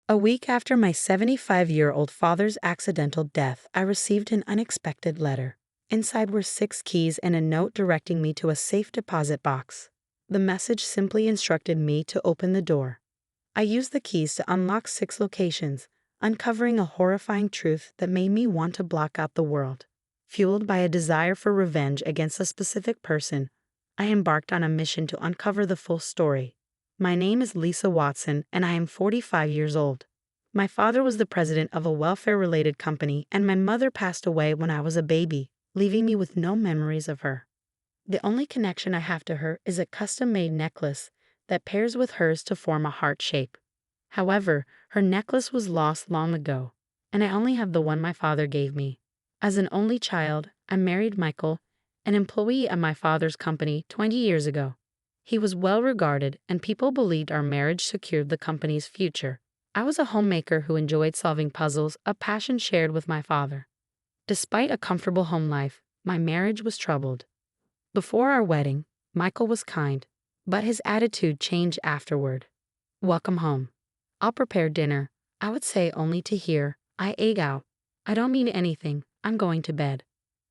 A week after my 75-year-old father's accidental death, I received an unexpected letter. Inside were 6 keys and a note directing me to a safe deposit box. The message simply instructed me to open the door. I used the keys to unlock 6 locations, uncovering a horrifying truth that made me want to block out the world. Fueled by a desire for revenge against a specific person, I embarked on a mission to uncover the full story. My name is Lisa Watson, and I am 45 years old. My father was the president of a welfare-related company, and my mother passed away when I was a baby, leaving me with no memories of her. The only connection I have to her is a custom-made necklace that pairs with hers to form a heart shape. However, her necklace was lost long ago, and I only have the one my father gave me. As an only child, I married Michael, an employee at my father's company 20 years ago. He was well regarded, and people believed our marriage secured the company's future. I was a homemaker who enjoyed solving puzzles, a passion shared with my father. Despite a comfortable home life, my marriage was troubled. Before our wedding, Michael was kind, but his attitude changed afterward. "Welcome home. I'll prepare dinner," I would say, only to hear, "I ate out. I don't mean anything. I'm going to bed."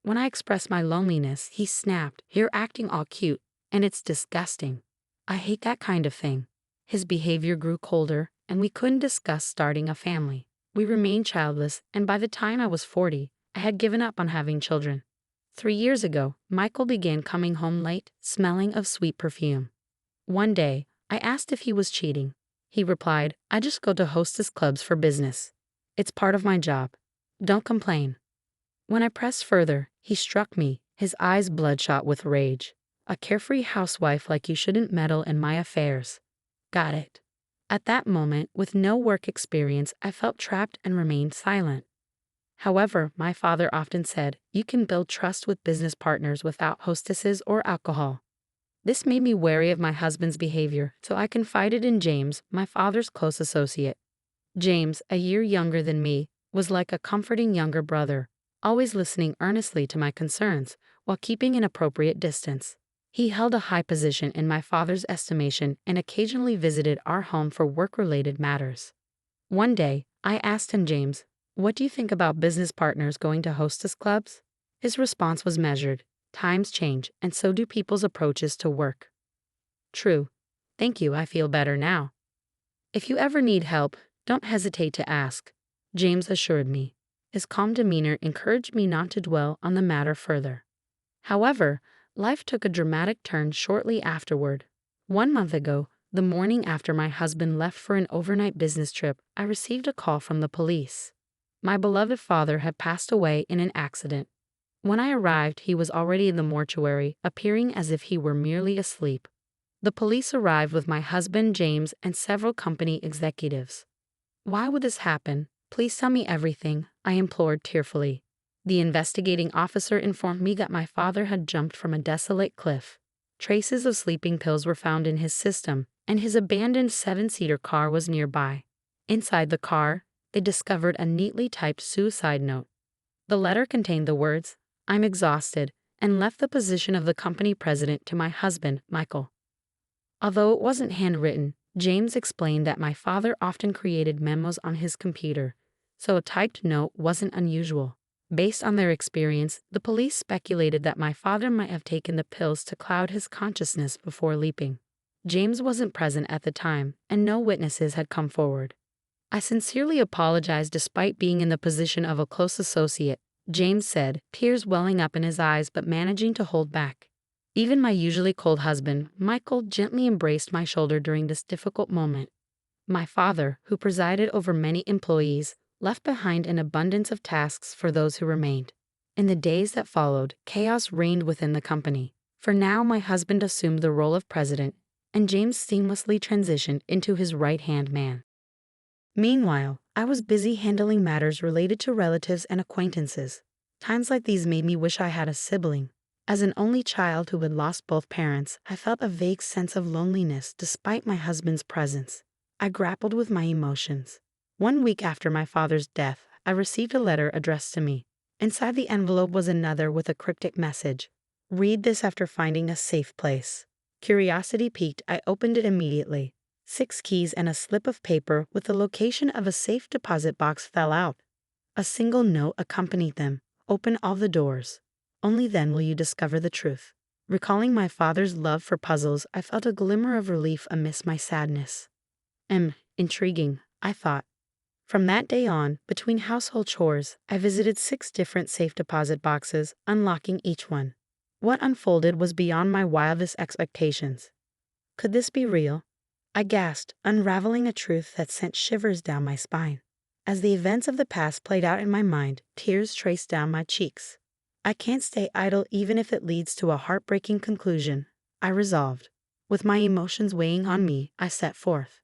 When I expressed my loneliness, he snapped, "You're acting all cute, and it's disgusting. I hate that kind of thing." His behavior grew colder, and we couldn't discuss starting a family. We remained childless, and by the time I was 40, I had given up on having children. 3 years ago, Michael began coming home late, smelling of sweet perfume. One day, I asked if he was cheating. He replied, "I just go to hostess clubs for business. It's part of my job. Don't complain." When I pressed further, he struck me, his eyes bloodshot with rage. "A carefree housewife like you shouldn't meddle in my affairs." Got it. At that moment, with no work experience, I felt trapped and remained silent. However, my father often said, "You can build trust with business partners without hostesses or alcohol." This made me wary of my husband's behavior, so I confided in James, my father's close associate. James, a year younger than me, was like a comforting younger brother, always listening earnestly to my concerns while keeping an appropriate distance. He held a high position in my father's estimation and occasionally visited our home for work-related matters. One day, I asked him, "James, what do you think about business partners going to hostess clubs?" His response was measured. "Times change, and so do people's approaches to work." True. Thank you, I feel better now. "If you ever need help, don't hesitate to ask," James assured me. His calm demeanor encouraged me not to dwell on the matter further. However, life took a dramatic turn shortly afterward. 1 month ago, the morning after my husband left for an overnight business trip, I received a call from the police. My beloved father had passed away in an accident. When I arrived, he was already in the mortuary, appearing as if he were merely asleep. The police arrived with my husband, James, and several company executives. "Why would this happen? Please tell me everything," I implored tearfully. The investigating officer informed me that my father had jumped from a desolate cliff. Traces of sleeping pills were found in his system, and his abandoned 7-seater car was nearby. Inside the car, they discovered a neatly typed suicide note. The letter contained the words, "I'm exhausted," and left the position of the company president to my husband, Michael. Although it wasn't handwritten, James explained that my father often created memos on his computer, so a typed note wasn't unusual. Based on their experience, the police speculated that my father might have taken the pills to cloud his consciousness before leaping. James wasn't present at the time, and no witnesses had come forward. I sincerely apologized despite being in the position of a close associate, James said, tears welling up in his eyes but managing to hold back. Even my usually cold husband, Michael, gently embraced my shoulder during this difficult moment. My father, who presided over many employees, left behind an abundance of tasks for those who remained. In the days that followed, chaos reigned within the company. For now, my husband assumed the role of president, and James seamlessly transitioned into his right-hand man. Meanwhile, I was busy handling matters related to relatives and acquaintances. Times like these made me wish I had a sibling. As an only child who had lost both parents, I felt a vague sense of loneliness despite my husband's presence. I grappled with my emotions. 1 week after my father's death, I received a letter addressed to me. Inside the envelope was another with a cryptic message. "Read this after finding a safe place." Curiosity piqued, I opened it immediately. 6 keys and a slip of paper with the location of a safe deposit box fell out. A single note accompanied them. Open all the doors. Only then will you discover the truth. Recalling my father's love for puzzles, I felt a glimmer of relief amidst my sadness. Intriguing, I thought. From that day on, between household chores, I visited 6 different safe deposit boxes, unlocking each one. What unfolded was beyond my wildest expectations. Could this be real? I gasped, unraveling a truth that sent shivers down my spine. As the events of the past played out in my mind, tears traced down my cheeks. I can't stay idle even if it leads to a heartbreaking conclusion, I resolved. With my emotions weighing on me, I set forth.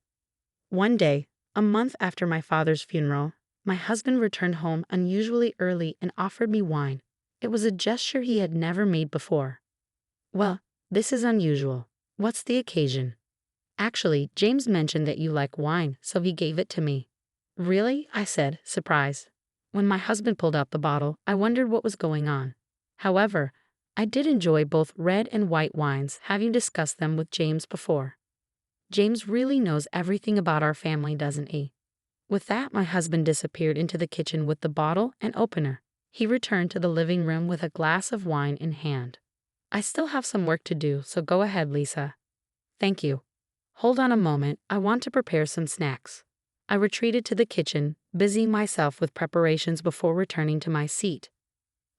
One day, a month after my father's funeral, my husband returned home unusually early and offered me wine. It was a gesture he had never made before. Well, this is unusual. What's the occasion? Actually, James mentioned that you like wine, so he gave it to me. Really? I said, surprised. When my husband pulled out the bottle, I wondered what was going on. However, I did enjoy both red and white wines, having discussed them with James before. James really knows everything about our family, doesn't he? With that, my husband disappeared into the kitchen with the bottle and opener. He returned to the living room with a glass of wine in hand. I still have some work to do, so go ahead, Lisa. Thank you. Hold on a moment, I want to prepare some snacks. I retreated to the kitchen, busying myself with preparations before returning to my seat.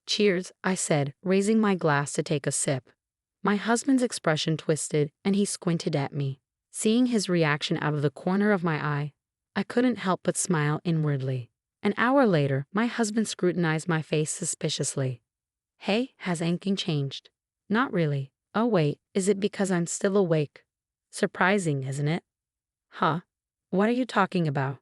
Cheers, I said, raising my glass to take a sip. My husband's expression twisted, and he squinted at me. Seeing his reaction out of the corner of my eye, I couldn't help but smile inwardly. An hour later, my husband scrutinized my face suspiciously. Hey, has anything changed? Not really. Oh wait, is it because I'm still awake? Surprising, isn't it? Huh? What are you talking about?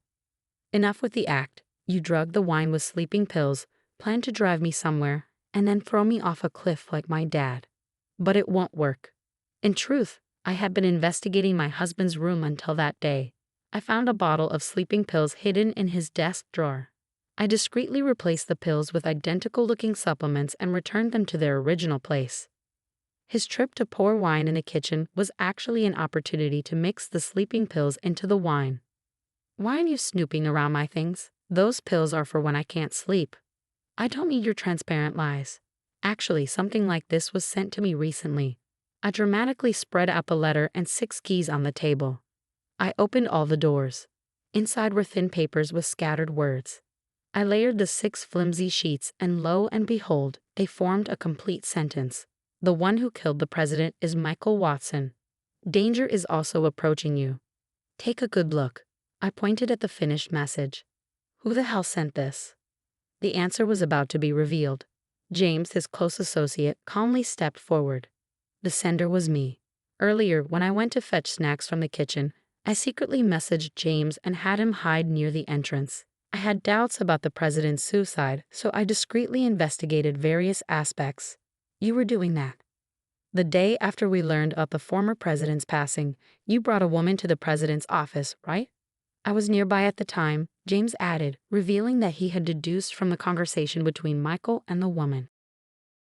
Enough with the act. You drugged the wine with sleeping pills, planned to drive me somewhere, and then throw me off a cliff like my dad. But it won't work. In truth, I had been investigating my husband's room until that day. I found a bottle of sleeping pills hidden in his desk drawer. I discreetly replaced the pills with identical-looking supplements and returned them to their original place. His trip to pour wine in the kitchen was actually an opportunity to mix the sleeping pills into the wine. Why are you snooping around my things? Those pills are for when I can't sleep. I don't need your transparent lies. Actually, something like this was sent to me recently. I dramatically spread out the letter and 6 keys on the table. I opened all the doors. Inside were thin papers with scattered words. I layered the 6 flimsy sheets, and lo and behold, they formed a complete sentence. The one who killed the president is Michael Watson. Danger is also approaching you. Take a good look. I pointed at the finished message. Who the hell sent this? The answer was about to be revealed. James, his close associate, calmly stepped forward. The sender was me. Earlier, when I went to fetch snacks from the kitchen, I secretly messaged James and had him hide near the entrance. I had doubts about the president's suicide, so I discreetly investigated various aspects. You were doing that. The day after we learned of the former president's passing, you brought a woman to the president's office, right? I was nearby at the time, James added, revealing that he had deduced from the conversation between Michael and the woman.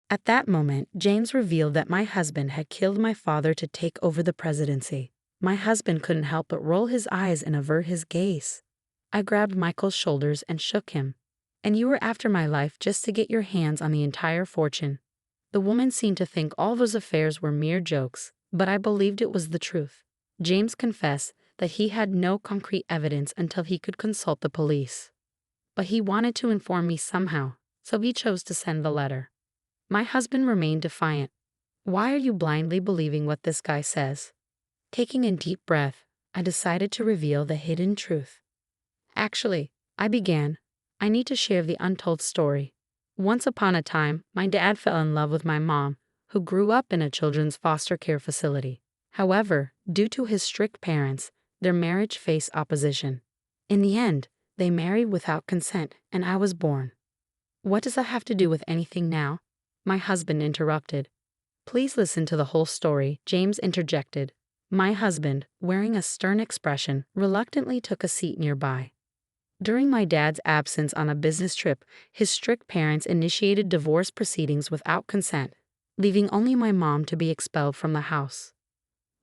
At that moment, James revealed that my husband had killed my father to take over the presidency. My husband couldn't help but roll his eyes and avert his gaze. I grabbed Michael's shoulders and shook him. And you were after my life just to get your hands on the entire fortune. The woman seemed to think all those affairs were mere jokes, but I believed it was the truth. James confessed that he had no concrete evidence until he could consult the police. But he wanted to inform me somehow, so he chose to send the letter. My husband remained defiant. Why are you blindly believing what this guy says? Taking a deep breath, I decided to reveal the hidden truth. Actually, I began. I need to share the untold story. Once upon a time, my dad fell in love with my mom, who grew up in a children's foster care facility. However, due to his strict parents, their marriage faced opposition. In the end, they married without consent, and I was born. What does that have to do with anything now? My husband interrupted. Please listen to the whole story, James interjected. My husband, wearing a stern expression, reluctantly took a seat nearby. During my dad's absence on a business trip, his strict parents initiated divorce proceedings without consent, leaving only my mom to be expelled from the house.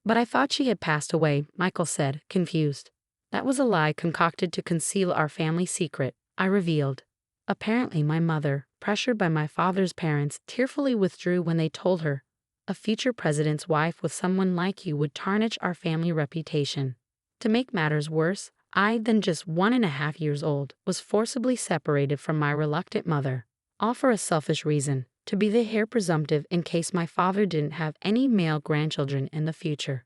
But I thought she had passed away, Michael said, confused. That was a lie concocted to conceal our family secret, I revealed. Apparently my mother, pressured by my father's parents, tearfully withdrew when they told her, a future president's wife with someone like you would tarnish our family reputation. To make matters worse, I, then just 1.5 years old, was forcibly separated from my reluctant mother, all for a selfish reason, to be the heir presumptive in case my father didn't have any male grandchildren in the future.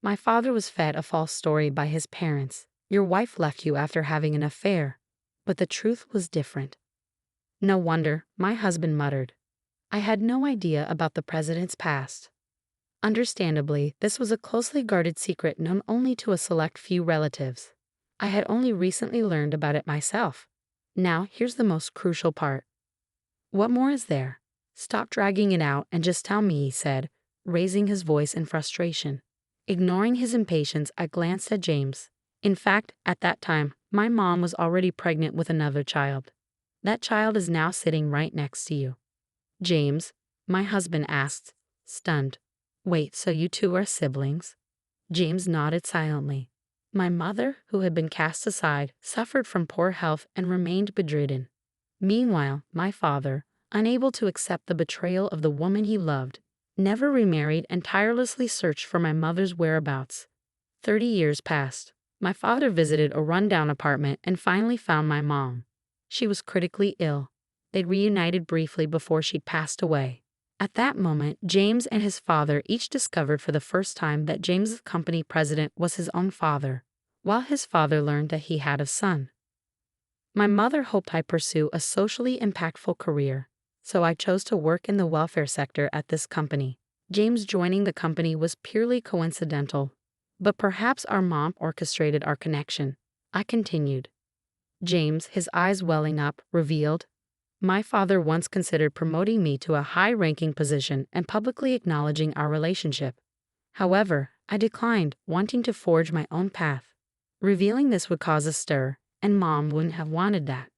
My father was fed a false story by his parents. Your wife left you after having an affair. But the truth was different. No wonder, my husband muttered. I had no idea about the president's past. Understandably, this was a closely guarded secret known only to a select few relatives. I had only recently learned about it myself. Now, here's the most crucial part. What more is there? Stop dragging it out and just tell me, he said, raising his voice in frustration. Ignoring his impatience, I glanced at James. In fact, at that time, my mom was already pregnant with another child. That child is now sitting right next to you. James, my husband asked, stunned. Wait, so you two are siblings? James nodded silently. My mother, who had been cast aside, suffered from poor health and remained bedridden. Meanwhile, my father, unable to accept the betrayal of the woman he loved, never remarried and tirelessly searched for my mother's whereabouts. 30 years passed. My father visited a rundown apartment and finally found my mom. She was critically ill. They'd reunited briefly before she passed away. At that moment, James and his father each discovered for the first time that James's company president was his own father, while his father learned that he had a son. My mother hoped I'd pursue a socially impactful career, so I chose to work in the welfare sector at this company. James joining the company was purely coincidental, but perhaps our mom orchestrated our connection. I continued. James, his eyes welling up, revealed, my father once considered promoting me to a high-ranking position and publicly acknowledging our relationship. However, I declined, wanting to forge my own path. Revealing this would cause a stir, and Mom wouldn't have wanted that.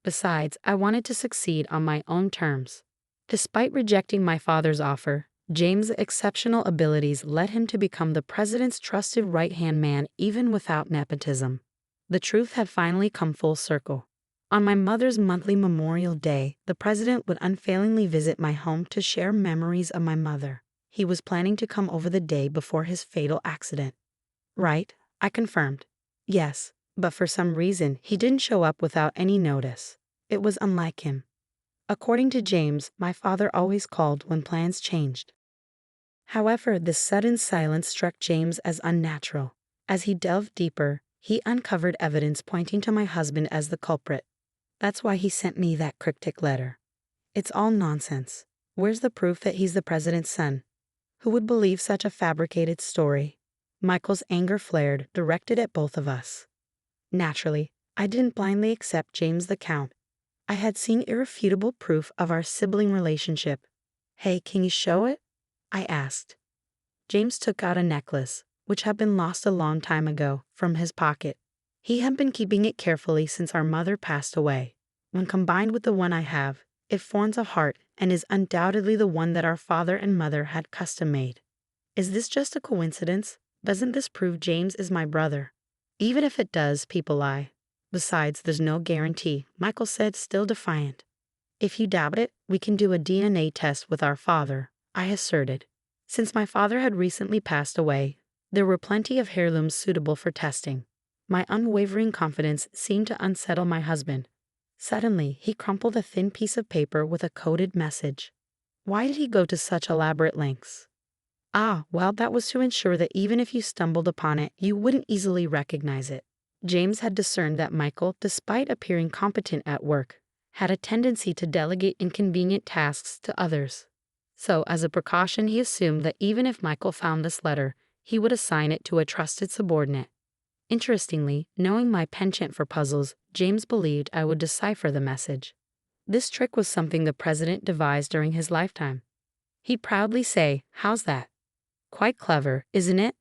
Besides, I wanted to succeed on my own terms. Despite rejecting my father's offer, James' exceptional abilities led him to become the president's trusted right-hand man even without nepotism. The truth had finally come full circle. On my mother's monthly Memorial Day, the president would unfailingly visit my home to share memories of my mother. He was planning to come over the day before his fatal accident. Right, I confirmed. Yes, but for some reason, he didn't show up without any notice. It was unlike him. According to James, my father always called when plans changed. However, this sudden silence struck James as unnatural. As he delved deeper, he uncovered evidence pointing to my husband as the culprit. That's why he sent me that cryptic letter. It's all nonsense. Where's the proof that he's the president's son? Who would believe such a fabricated story? Michael's anger flared, directed at both of us. Naturally, I didn't blindly accept James the Count. I had seen irrefutable proof of our sibling relationship. Hey, can you show it? I asked. James took out a necklace, which had been lost a long time ago, from his pocket. He had been keeping it carefully since our mother passed away. When combined with the one I have, it forms a heart and is undoubtedly the one that our father and mother had custom-made. Is this just a coincidence? Doesn't this prove James is my brother? Even if it does, people lie. Besides, there's no guarantee, Michael said, still defiant. If you doubt it, we can do a DNA test with our father, I asserted. Since my father had recently passed away, there were plenty of heirlooms suitable for testing. My unwavering confidence seemed to unsettle my husband. Suddenly, he crumpled a thin piece of paper with a coded message. Why did he go to such elaborate lengths? Well, that was to ensure that even if you stumbled upon it, you wouldn't easily recognize it. James had discerned that Michael, despite appearing competent at work, had a tendency to delegate inconvenient tasks to others. So, as a precaution, he assumed that even if Michael found this letter, he would assign it to a trusted subordinate. Interestingly, knowing my penchant for puzzles, James believed I would decipher the message. This trick was something the president devised during his lifetime. He'd proudly say, "How's that? Quite clever, isn't it?"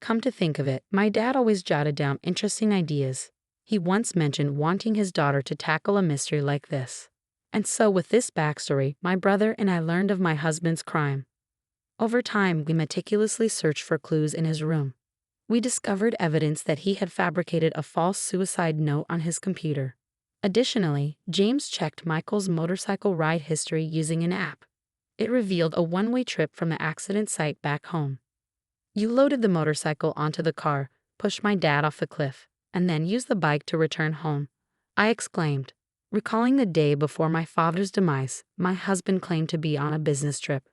Come to think of it, my dad always jotted down interesting ideas. He once mentioned wanting his daughter to tackle a mystery like this. And so with this backstory, my brother and I learned of my husband's crime. Over time, we meticulously searched for clues in his room. We discovered evidence that he had fabricated a false suicide note on his computer. Additionally, James checked Michael's motorcycle ride history using an app. It revealed a one-way trip from the accident site back home. "You loaded the motorcycle onto the car, pushed my dad off the cliff, and then used the bike to return home," I exclaimed. Recalling the day before my father's demise, my husband claimed to be on a business trip.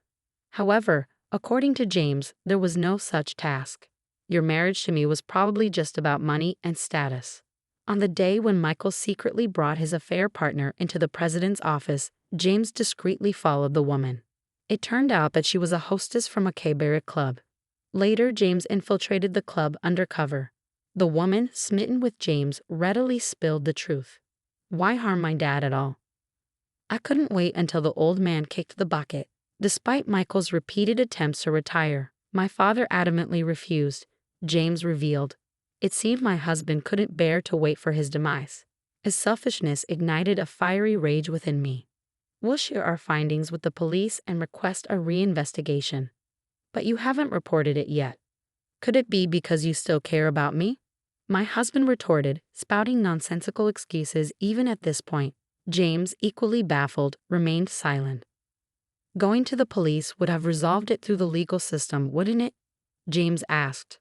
However, according to James, there was no such task. "Your marriage to me was probably just about money and status." On the day when Michael secretly brought his affair partner into the president's office, James discreetly followed the woman. It turned out that she was a hostess from a cabaret club. Later, James infiltrated the club undercover. The woman, smitten with James, readily spilled the truth. "Why harm my dad at all?" I couldn't wait until the old man kicked the bucket. Despite Michael's repeated attempts to retire, my father adamantly refused, James revealed. It seemed my husband couldn't bear to wait for his demise. His selfishness ignited a fiery rage within me. "We'll share our findings with the police and request a reinvestigation." "But you haven't reported it yet." "Could it be because you still care about me?" my husband retorted, spouting nonsensical excuses even at this point. James, equally baffled, remained silent. "Going to the police would have resolved it through the legal system, wouldn't it?" James asked.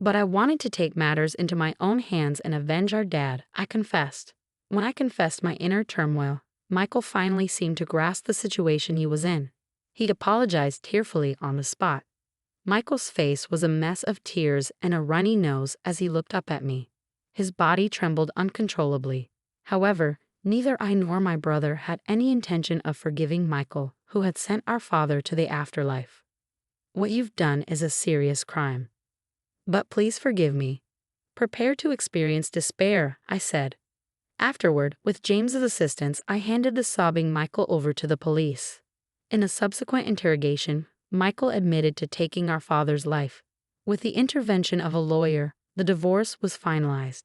"But I wanted to take matters into my own hands and avenge our dad," I confessed. When I confessed my inner turmoil, Michael finally seemed to grasp the situation he was in. He apologized tearfully on the spot. Michael's face was a mess of tears and a runny nose as he looked up at me. His body trembled uncontrollably. However, neither I nor my brother had any intention of forgiving Michael, who had sent our father to the afterlife. "What you've done is a serious crime. But please forgive me." "Prepare to experience despair," I said. Afterward, with James's assistance, I handed the sobbing Michael over to the police. In a subsequent interrogation, Michael admitted to taking our father's life. With the intervention of a lawyer, the divorce was finalized.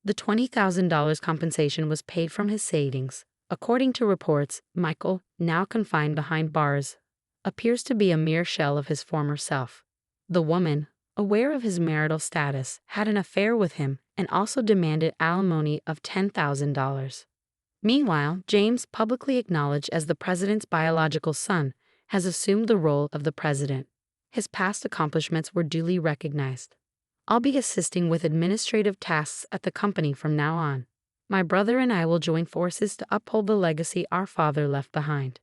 The $20,000 compensation was paid from his savings. According to reports, Michael, now confined behind bars, appears to be a mere shell of his former self. The woman, aware of his marital status, had an affair with him and also demanded alimony of $10,000. Meanwhile, James, publicly acknowledged as the president's biological son, has assumed the role of the president. His past accomplishments were duly recognized. I'll be assisting with administrative tasks at the company from now on. My brother and I will join forces to uphold the legacy our father left behind.